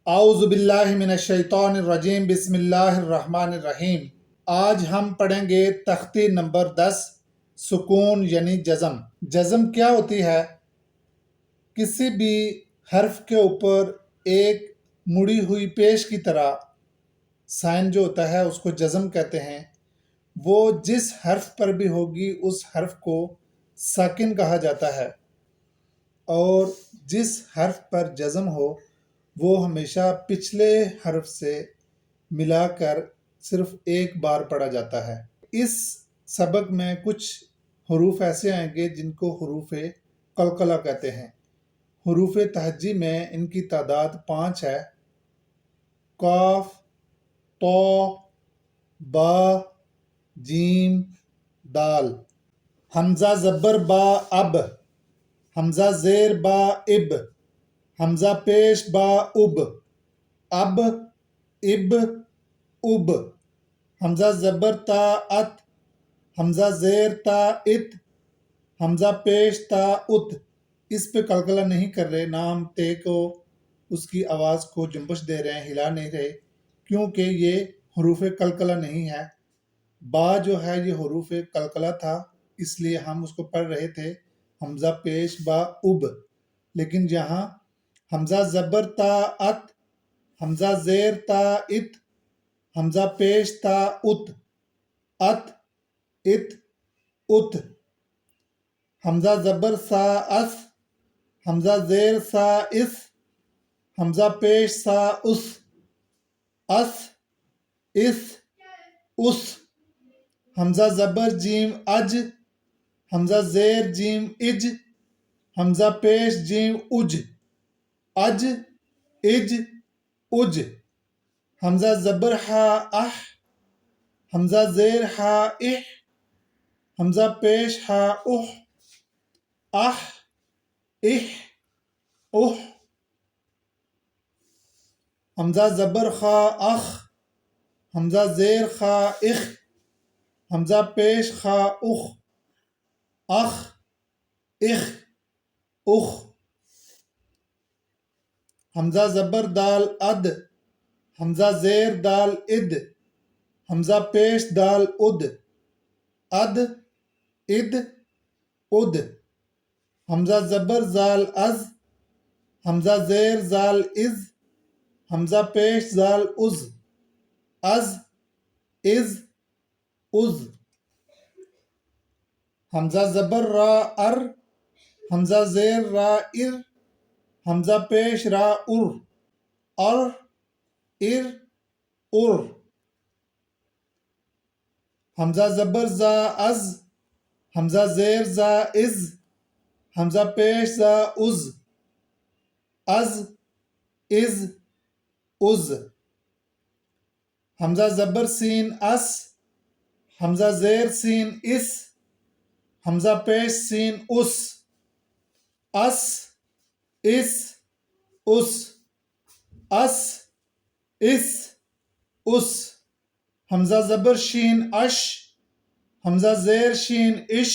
اعوذ باللہ من الشیطان الرجیم بسم اللہ الرحمن الرحیم۔ آج ہم پڑھیں گے تختی نمبر 10 سکون یعنی جزم۔ جزم کیا ہوتی ہے؟ کسی بھی حرف کے اوپر ایک مڑی ہوئی پیش کی طرح سائن جو ہوتا ہے اس کو جزم کہتے ہیں۔ وہ جس حرف پر بھی ہوگی اس حرف کو ساکن کہا جاتا ہے، اور جس حرف پر جزم ہو وہ ہمیشہ پچھلے حرف سے ملا کر صرف ایک بار پڑھا جاتا ہے۔ اس سبق میں کچھ حروف ایسے آئیں گے جن کو حروف قلقلہ کہتے ہیں۔ حروف تہجی میں ان کی تعداد 5 ہے: قاف، تو، با، جیم، دال۔ حمزہ زبر با اب، حمزہ زیر با اب، حمزہ پیش با اب، اب، اب، اب۔ حمزہ زبر تا ات، حمزہ زیر تا ات، حمزہ پیش تا ات۔ اس پہ قلقلہ نہیں کر رہے، نہ ہم تے کو اس کی آواز کو جنبش دے رہے ہیں، ہلا نہیں رہے، کیونکہ یہ حروف قلقلہ نہیں ہے۔ با جو ہے یہ حروف قلقلہ تھا، اس لیے ہم اس کو پڑھ رہے تھے حمزہ پیش با اب، لیکن یہاں حمزہ زبر تا ات، حمزہ زیر تا ات، حمزہ پیش تا ات، ات، ات، ات۔ حمزہ زبر سا اس، حمزہ زیر سا اس، حمزہ پیش سا اس، اس، اس، اس۔ حمزہ زبر جیم اج، حمزہ زیر جیم اج، حمزہ پیش جیم اج، اج، اج، اج۔ حمزہ زبر ہا اح، حمزہ زیر ہا اح، حمزہ پیش ہا اح، اح، اح، اح۔ حمزہ زبر خا اخ، حمزہ زیر خا اخ، حمزہ پیش خا اخ، اخ، اخ، اخ۔ حمزہ زبر دال اد، حمزہ زیر دال اد، حمزہ پیش دال اد، اد، اد، اد۔ حمزہ زبر زال از، حمزہ زیر زال از، حمزہ پیش زال از، از، از، از۔ حمزہ زبر را ار، حمزہ زیر را ار، حمزہ پیش را ار، ار، ار، ار۔ حمزہ زبر زا از، حمزہ زیر زا از، حمزہ پیش زا از، از، از، از۔ حمزہ زبر سین اس، حمزہ زیر سین اس، حمزہ پیش سین اس، اس، اس، اس، اس، اس، اس۔ حمزہ زبر شین اش، حمزہ زیر شین اش،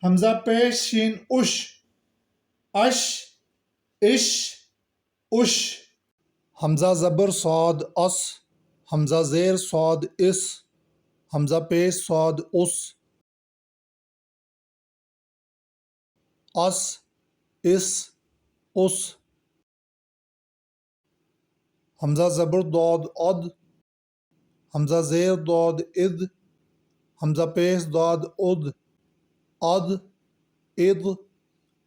حمزہ پیش شین اش، اش، اش، اش۔ حمزہ زبر صاد اس، حمزہ زیر صاد اس، حمزہ پیش صاد اس، اس، اس، اس۔ حمزہ زبر داد اد، حمزہ زیر داد اد، حمزہ پیش داد اد، اد، اد،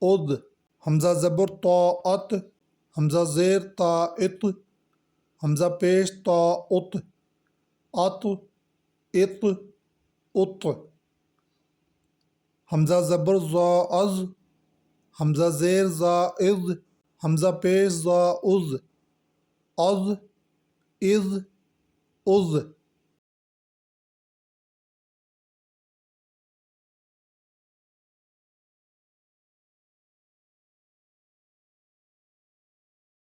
اد۔ حمزہ زبر تا ات، حمزہ زیر تا ات، حمزہ پیش تا ات، ات، ات، ات۔ حمزہ زبر زا از، حمزہ زیر زا از، حمزہ پیش زا از، از، از، از۔